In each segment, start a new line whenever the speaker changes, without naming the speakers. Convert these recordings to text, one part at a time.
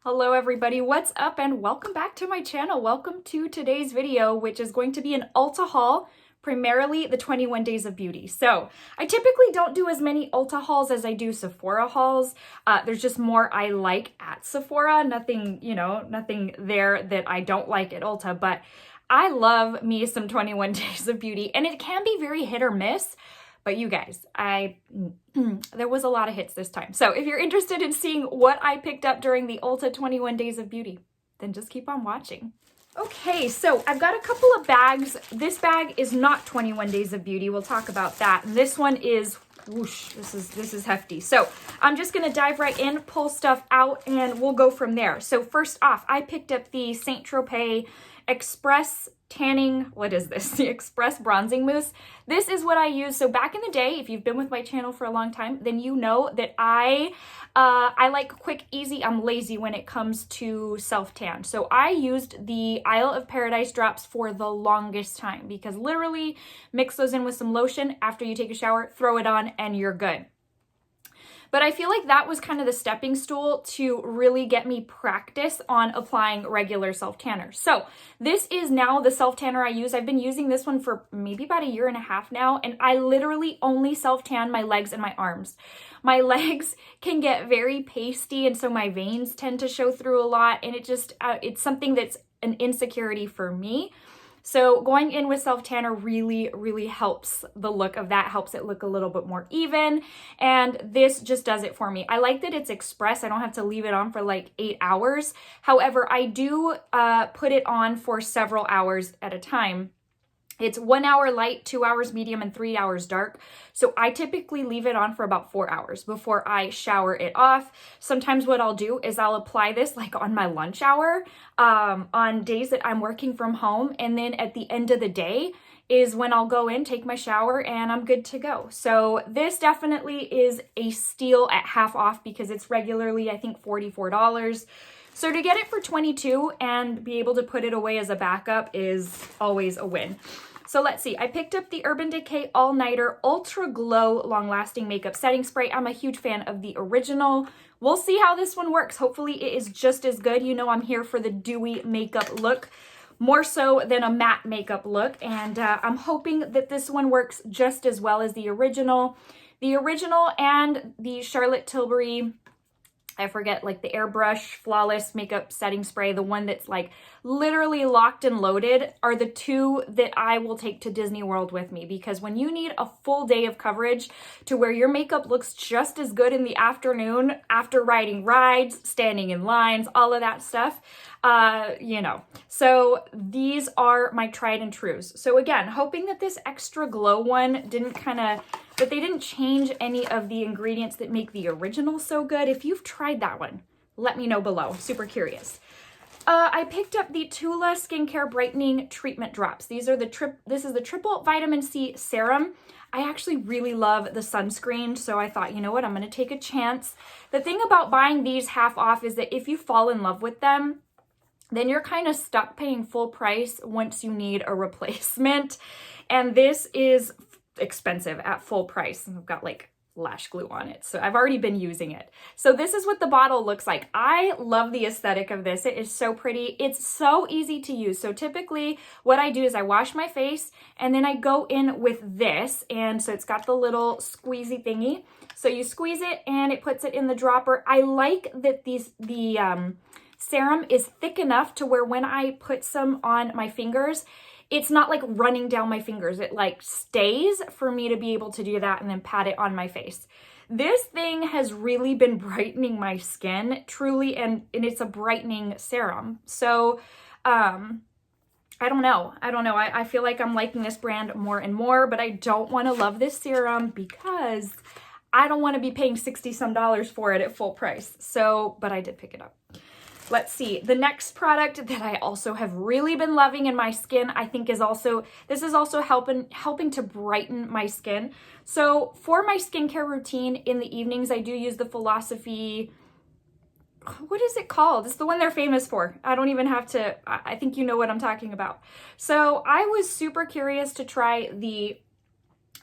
Hello everybody, what's up and welcome back to my channel. Welcome to today's video, which is going to be an Ulta haul, primarily the 21 Days of Beauty. So I typically don't do as many Ulta hauls as I do Sephora hauls. There's just more I like at Sephora, nothing there that I don't like at Ulta, but I love me some 21 Days of Beauty and it can be very hit or miss. But you guys, there was a lot of hits this time. So if you're interested in seeing what I picked up during the Ulta 21 Days of Beauty, then just keep on watching. Okay, so I've got a couple of bags. This bag is not 21 Days of Beauty. We'll talk about that. This one is, whoosh, this is hefty. So I'm just gonna dive right in, pull stuff out, and we'll go from there. So first off, I picked up the St. Tropez Express Tanning, what is this? The Express Bronzing Mousse. This is what I use. So back in the day, if you've been with my channel for a long time, then you know that I like quick, easy. I'm lazy when it comes to self-tan. So I used the Isle of Paradise drops for the longest time because literally mix those in with some lotion after you take a shower, throw it on, and you're good. But I feel like that was kind of the stepping stool to really get me practice on applying regular self-tanner. So this is now the self-tanner I use. I've been using this one for maybe about a year and a half now, and I literally only self-tan my legs and my arms. My legs can get very pasty, and so my veins tend to show through a lot, and it's something that's an insecurity for me. So going in with self-tanner really, really helps the look of that, helps it look a little bit more even. And this just does it for me. I like that it's express. I don't have to leave it on for like 8 hours. However, I do put it on for several hours at a time. It's 1 hour light, 2 hours medium, and 3 hours dark. So I typically leave it on for about 4 hours before I shower it off. Sometimes what I'll do is I'll apply this like on my lunch hour on days that I'm working from home. And then at the end of the day is when I'll go in, take my shower, and I'm good to go. So this definitely is a steal at half off because it's regularly, I think, $44. So to get it for $22 and be able to put it away as a backup is always a win. So let's see, I picked up the Urban Decay All Nighter Ultra Glow Long Lasting Makeup Setting Spray. I'm a huge fan of the original. We'll see how this one works. Hopefully it is just as good. You know I'm here for the dewy makeup look, more so than a matte makeup look. And I'm hoping that this one works just as well as the original. The original and the Charlotte Tilbury, I forget, like the Airbrush Flawless Makeup Setting Spray, the one that's like literally locked and loaded, are the two that I will take to Disney World with me, because when you need a full day of coverage to where your makeup looks just as good in the afternoon after riding rides, standing in lines, all of that stuff, So these are my tried and trues. So again, hoping that this extra glow one that they didn't change any of the ingredients that make the original so good. If you've tried that one, let me know below. Super curious. I picked up the Toula Skincare Brightening Treatment Drops. This is the triple vitamin C serum. I actually really love the sunscreen, so I thought, you know what, I'm gonna take a chance. The thing about buying these half off is that if you fall in love with them, then you're kind of stuck paying full price once you need a replacement. And this is expensive at full price. I've got like lash glue on it, so I've already been using it. So this is what the bottle looks like. I love the aesthetic of this. It is so pretty. It's so easy to use. So typically what I do is I wash my face and then I go in with this, and so it's got the little squeezy thingy. So you squeeze it and it puts it in the dropper. I like that the serum is thick enough to where when I put some on my fingers, it's not like running down my fingers. It like stays for me to be able to do that and then pat it on my face. This thing has really been brightening my skin, truly, and it's a brightening serum. So, I don't know. I feel like I'm liking this brand more and more, but I don't want to love this serum because I don't want to be paying $60 some for it at full price. So, but I did pick it up. Let's see, the next product that I also have really been loving in my skin, I think is also helping to brighten my skin. So for my skincare routine in the evenings, I do use the Philosophy, what is it called? It's the one they're famous for. I don't even have to, I think you know what I'm talking about. So I was super curious to try the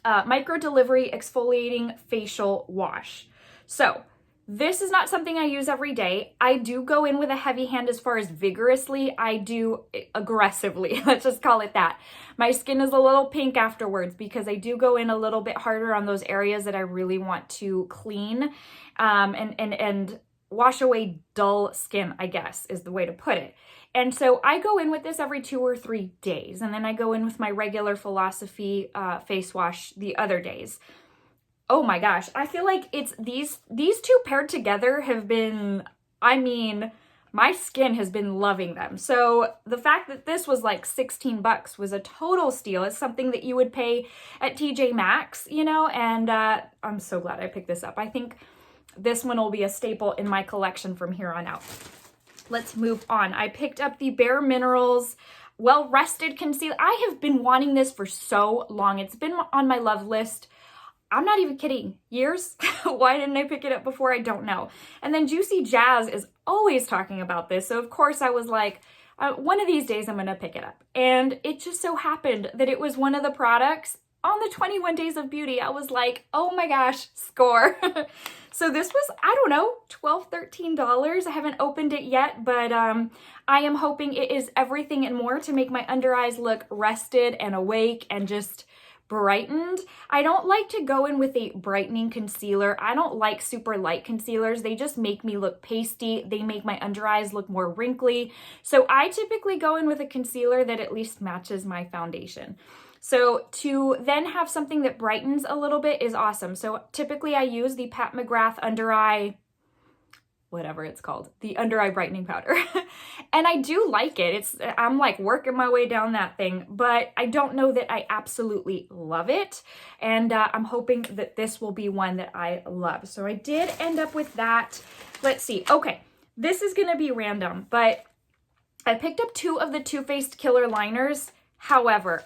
Microdelivery Exfoliating Facial Wash. So This is not something I use every day. I do go in with a heavy hand as far as vigorously. I do aggressively, let's just call it that. My skin is a little pink afterwards because I do go in a little bit harder on those areas that I really want to clean and wash away dull skin, I guess is the way to put it. And so I go in with this every 2 or 3 days, and then I go in with my regular Philosophy face wash the other days. Oh my gosh, I feel like it's these two paired together have been, I mean, my skin has been loving them. So the fact that this was like 16 bucks was a total steal. It's something that you would pay at TJ Maxx, you know, and I'm so glad I picked this up. I think this one will be a staple in my collection from here on out. Let's move on. I picked up the Bare Minerals Well Rested Concealer. I have been wanting this for so long. It's been on my love list. I'm not even kidding. Years? Why didn't I pick it up before? I don't know. And then Juicy Jazz is always talking about this. So of course I was like, one of these days I'm going to pick it up. And it just so happened that it was one of the products on the 21 Days of Beauty. I was like, oh my gosh, score. So this was, I don't know, $12, $13. I haven't opened it yet, but I am hoping it is everything and more to make my under eyes look rested and awake and just brightened. I don't like to go in with a brightening concealer. I don't like super light concealers. They just make me look pasty. They make my under eyes look more wrinkly. So I typically go in with a concealer that at least matches my foundation. So to then have something that brightens a little bit is awesome. So typically I use the Pat McGrath under eye, whatever it's called, the under eye brightening powder. And I do like it. I'm like working my way down that thing, but I don't know that I absolutely love it. And I'm hoping that this will be one that I love. So I did end up with that. Let's see. Okay, this is going to be random, but I picked up 2 of the Too Faced Killer Liners. However,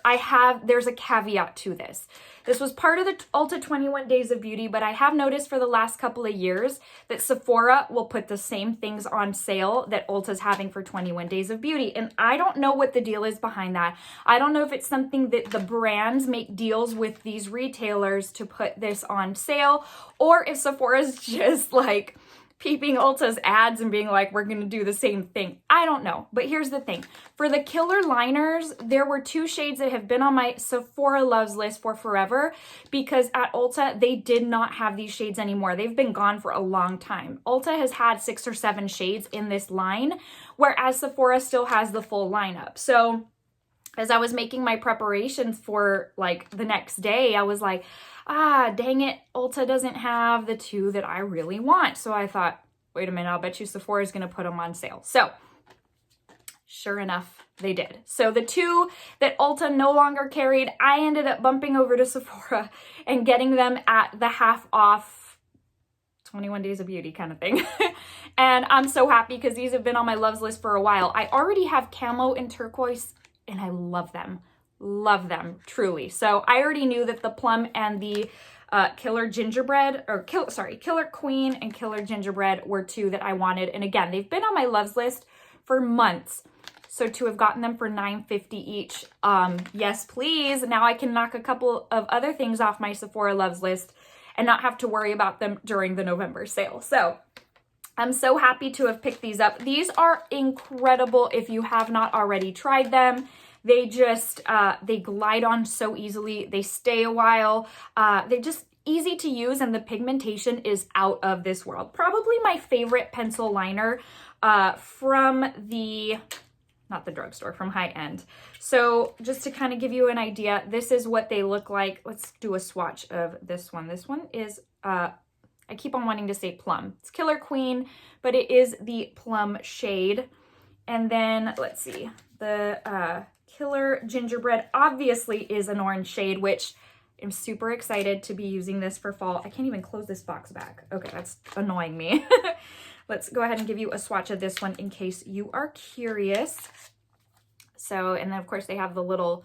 there's a caveat to this. This was part of the Ulta 21 Days of Beauty, but I have noticed for the last couple of years that Sephora will put the same things on sale that Ulta's having for 21 Days of Beauty. And I don't know what the deal is behind that. I don't know if it's something that the brands make deals with these retailers to put this on sale, or if Sephora's just like peeping Ulta's ads and being like, we're going to do the same thing. I don't know. But here's the thing. For the Killer Liners, there were 2 shades that have been on my Sephora loves list for forever because at Ulta, they did not have these shades anymore. They've been gone for a long time. Ulta has had 6 or 7 shades in this line, whereas Sephora still has the full lineup. So as I was making my preparations for like the next day, I was like, dang it, Ulta doesn't have the 2 that I really want. So I thought, wait a minute, I'll bet you Sephora is going to put them on sale. So sure enough, they did. So the 2 that Ulta no longer carried, I ended up bumping over to Sephora and getting them at the half off 21 Days of Beauty kind of thing. And I'm so happy because these have been on my loves list for a while. I already have camo and turquoise and I love them. Love them, truly. So I already knew that the plum and the Killer Gingerbread, Killer Queen and Killer Gingerbread were 2 that I wanted. And again, they've been on my loves list for months. So to have gotten them for $9.50 each, yes, please. Now I can knock a couple of other things off my Sephora loves list and not have to worry about them during the November sale. So I'm so happy to have picked these up. These are incredible if you have not already tried them. They just, they glide on so easily. They stay a while. They're just easy to use and the pigmentation is out of this world. Probably my favorite pencil liner from not the drugstore, from High End. So just to kind of give you an idea, this is what they look like. Let's do a swatch of this one. This one is, I keep on wanting to say plum. It's Killer Queen, but it is the plum shade. And then let's see, the Killer Gingerbread obviously is an orange shade, which I'm super excited to be using this for fall. I can't even close this box back. Okay, that's annoying me. Let's go ahead and give you a swatch of this one in case you are curious. So, and then of course they have the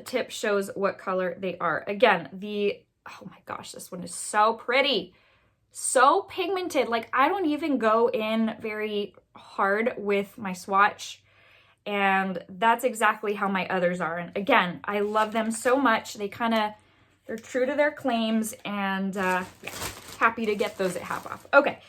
tip shows what color they are. Again, oh my gosh, this one is so pretty. So pigmented. Like I don't even go in very hard with my swatch. And that's exactly how my others are. And again, I love them so much. They're true to their claims and yeah, happy to get those at half off. Okay,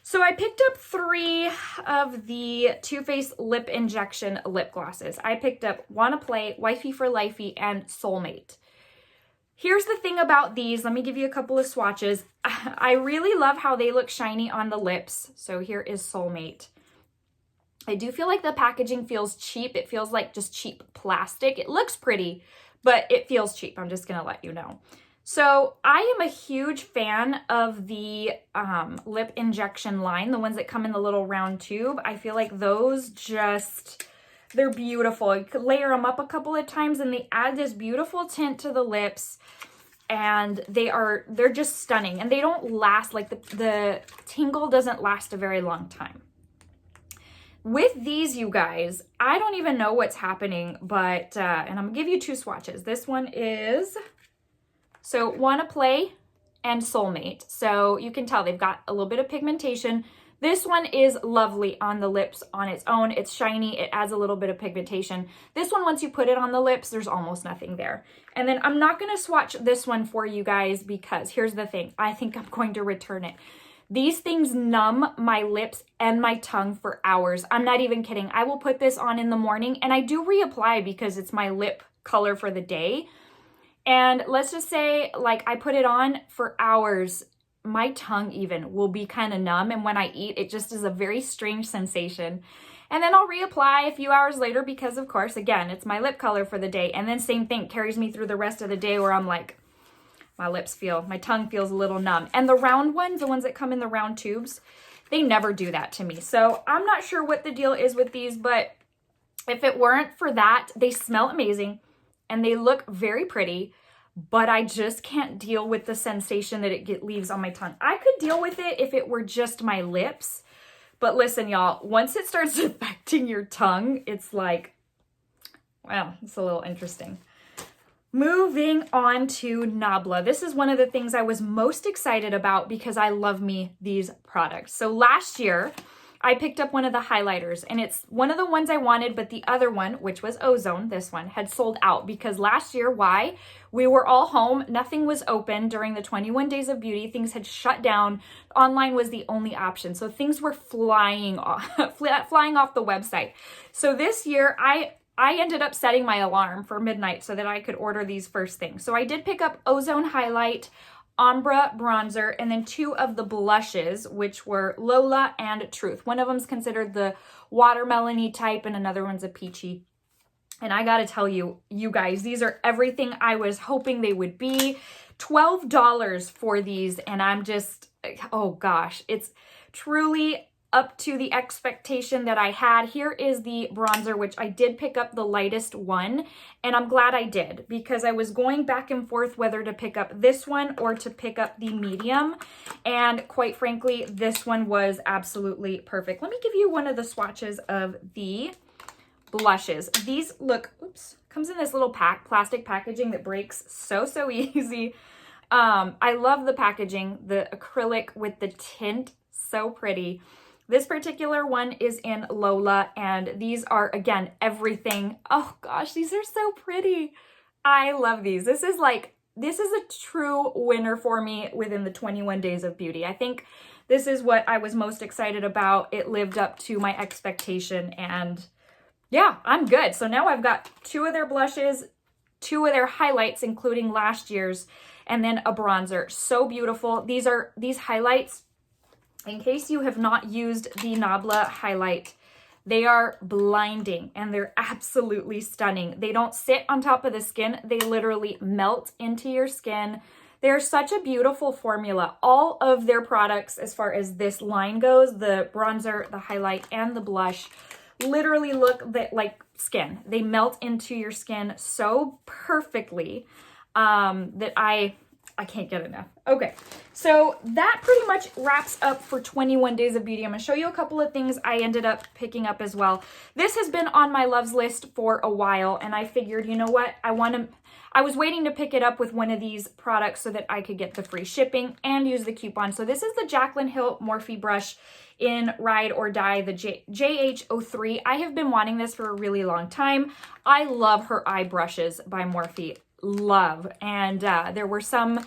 So I picked up 3 of the Too Faced Lip Injection lip glosses. I picked up Wanna Play, Wifey for Lifey, and Soulmate. Here's the thing about these. Let me give you a couple of swatches. I really love how they look shiny on the lips. So here is Soulmate. I do feel like the packaging feels cheap. It feels like just cheap plastic. It looks pretty, but it feels cheap. I'm just going to let you know. So I am a huge fan of the lip injection line, the ones that come in the little round tube. I feel like those just, they're beautiful. You could layer them up a couple of times and they add this beautiful tint to the lips, and they're just stunning, and they don't last, like the tingle doesn't last a very long time. With these, you guys, I don't even know what's happening, but, and I'm gonna give you 2 swatches. This one is, so Wanna Play and Soulmate. So you can tell they've got a little bit of pigmentation. This one is lovely on the lips on its own. It's shiny, it adds a little bit of pigmentation. This one, once you put it on the lips, there's almost nothing there. And then I'm not gonna swatch this one for you guys because here's the thing, I think I'm going to return it. These things numb my lips and my tongue for hours. I'm not even kidding. I will put this on in the morning and I do reapply because it's my lip color for the day. And let's just say, like, I put it on for hours, my tongue even will be kind of numb. And when I eat, it just is a very strange sensation. And then I'll reapply a few hours later because, of course, again, it's my lip color for the day. And then same thing carries me through the rest of the day where I'm like, my tongue feels a little numb. And the round ones, the ones that come in the round tubes, they never do that to me. So I'm not sure what the deal is with these, but if it weren't for that, they smell amazing and they look very pretty, but I just can't deal with the sensation that it leaves on my tongue. I could deal with it if it were just my lips, but listen, y'all, once it starts affecting your tongue, it's like, well, it's a little interesting. Moving on to Nabla. This is one of the things I was most excited about because I love me these products. So last year, I picked up one of the highlighters, and it's one of the ones I wanted, but the other one, which was Ozone, this one, had sold out because last year, why? We were all home. Nothing was open during the 21 days of beauty. Things had shut down. Online was the only option. So things were flying off, flying off the website. So this year, I ended up setting my alarm for midnight so that I could order these first things. So I did pick up Ozone Highlight, Ombre Bronzer, and then 2 of the blushes, which were Lola and Truth. One of them's considered the watermelon-y type and another one's a peachy. And I gotta tell you, you guys, these are everything I was hoping they would be. $12 for these, and I'm just, oh gosh, it's truly up to the expectation that I had. Here is the bronzer, which I did pick up the lightest one, and I'm glad I did because I was going back and forth whether to pick up this one or to pick up the medium, and quite frankly, this one was absolutely perfect. Let me give you one of the swatches of the blushes. These look, oops, comes in this little plastic packaging that breaks so easy. I love the packaging, the acrylic with the tint, so pretty. This particular one is in Lola, and these are, again, everything. Oh gosh, these are so pretty. I love these. This is a true winner for me within the 21 days of beauty. I think this is what I was most excited about. It lived up to my expectation, and yeah, I'm good. So now I've got 2 of their blushes, 2 of their highlights, including last year's, and then a bronzer. So beautiful. These highlights, in case you have not used the Nabla highlight, they are blinding and they're absolutely stunning. They don't sit on top of the skin. They literally melt into your skin. They're such a beautiful formula. All of their products, as far as this line goes, the bronzer, the highlight, and the blush, literally look like skin. They melt into your skin so perfectly that I can't get enough. Okay, so that pretty much wraps up for 21 days of beauty. I'm gonna show you a couple of things I ended up picking up as well. This has been on my loves list for a while, and I figured, you know what, I was waiting to pick it up with one of these products so that I could get the free shipping and use the coupon. So this is the Jaclyn Hill Morphe brush in Ride or Die, the JH03. I have been wanting this for a really long time. I love her eye brushes by Morphe. Love. And there were some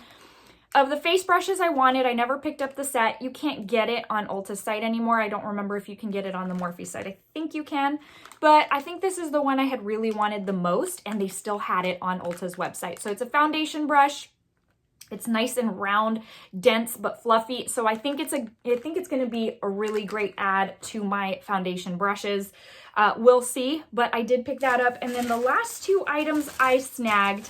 Of the face brushes I wanted, I never picked up the set. You can't get it on Ulta's site anymore. I don't remember if you can get it on the Morphe site. I think you can, but I think this is the one I had really wanted the most, and they still had it on Ulta's website. So it's a foundation brush. It's nice and round, dense, but fluffy. So I think it's going to be a really great add to my foundation brushes. We'll see, but I did pick that up. And then the last two items I snagged,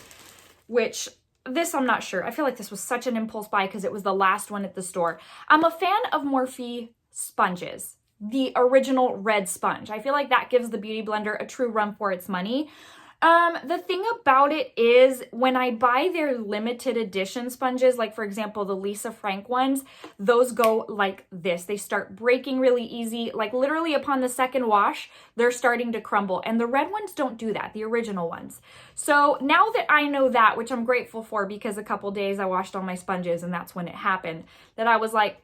which this I'm not sure. I feel like this was such an impulse buy because it was the last one at the store. I'm a fan of Morphe sponges, the original red sponge. I feel like that gives the Beauty Blender a true run for its money. The thing about it is when I buy their limited edition sponges, like for example, the Lisa Frank ones, those go like this. They start breaking really easy. Like literally upon the second wash, they're starting to crumble. And the red ones don't do that, the original ones. So now that I know that, which I'm grateful for because a couple days I washed all my sponges and that's when it happened, that I was like,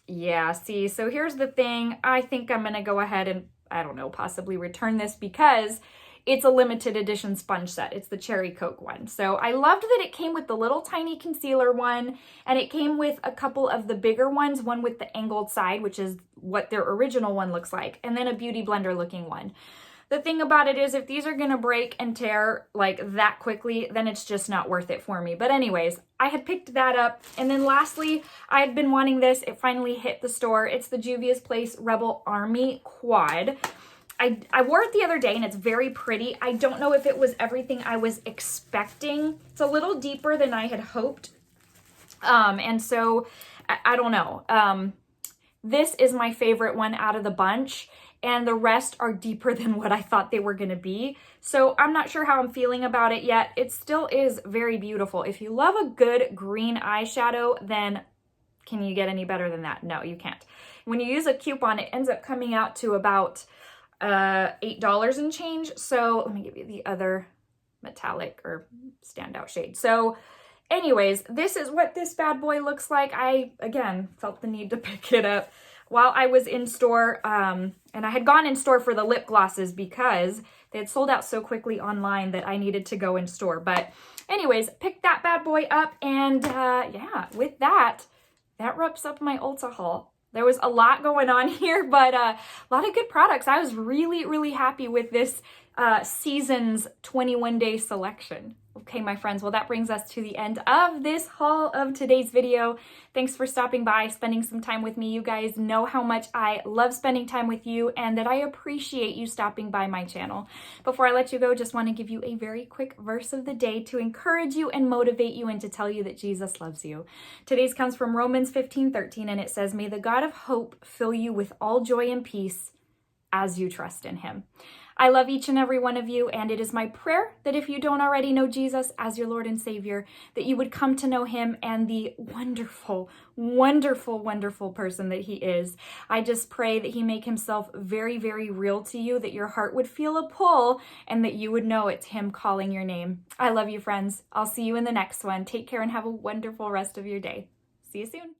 yeah, see, so here's the thing. I think I'm going to go ahead and, I don't know, possibly return this because it's a limited edition sponge set. It's the Cherry Coke one. So I loved that it came with the little tiny concealer one, and it came with a couple of the bigger ones, one with the angled side, which is what their original one looks like, and then a Beauty Blender looking one. The thing about it is if these are going to break and tear like that quickly, then it's just not worth it for me. But anyways, I had picked that up. And then lastly, I had been wanting this. It finally hit the store. It's the Juvia's Place Rebel Army Quad. I wore it the other day and it's very pretty. I don't know if it was everything I was expecting. It's a little deeper than I had hoped. And so I don't know. This is my favorite one out of the bunch, and the rest are deeper than what I thought they were going to be. So I'm not sure how I'm feeling about it yet. It still is very beautiful. If you love a good green eyeshadow, then can you get any better than that? No, you can't. When you use a coupon, it ends up coming out to about $8 and change. So let me give you the other metallic or standout shade. So anyways, this is what this bad boy looks like. I, again, felt the need to pick it up while I was in store. And I had gone in store for the lip glosses because they had sold out so quickly online that I needed to go in store. But anyways, picked that bad boy up. And yeah, with that, that wraps up my Ulta haul. There was a lot going on here, but a lot of good products. I was really, really happy with this season's 21-day selection. Okay, my friends, well, that brings us to the end of this haul of today's video. Thanks for stopping by, spending some time with me. You guys know how much I love spending time with you and that I appreciate you stopping by my channel. Before I let you go, just want to give you a very quick verse of the day to encourage you and motivate you and to tell you that Jesus loves you. Today's comes from Romans 15:13, and it says, "May the God of hope fill you with all joy and peace as you trust in him." I love each and every one of you, and it is my prayer that if you don't already know Jesus as your Lord and Savior, that you would come to know him and the wonderful, wonderful, wonderful person that he is. I just pray that he make himself very, very real to you, that your heart would feel a pull, and that you would know it's him calling your name. I love you, friends. I'll see you in the next one. Take care and have a wonderful rest of your day. See you soon.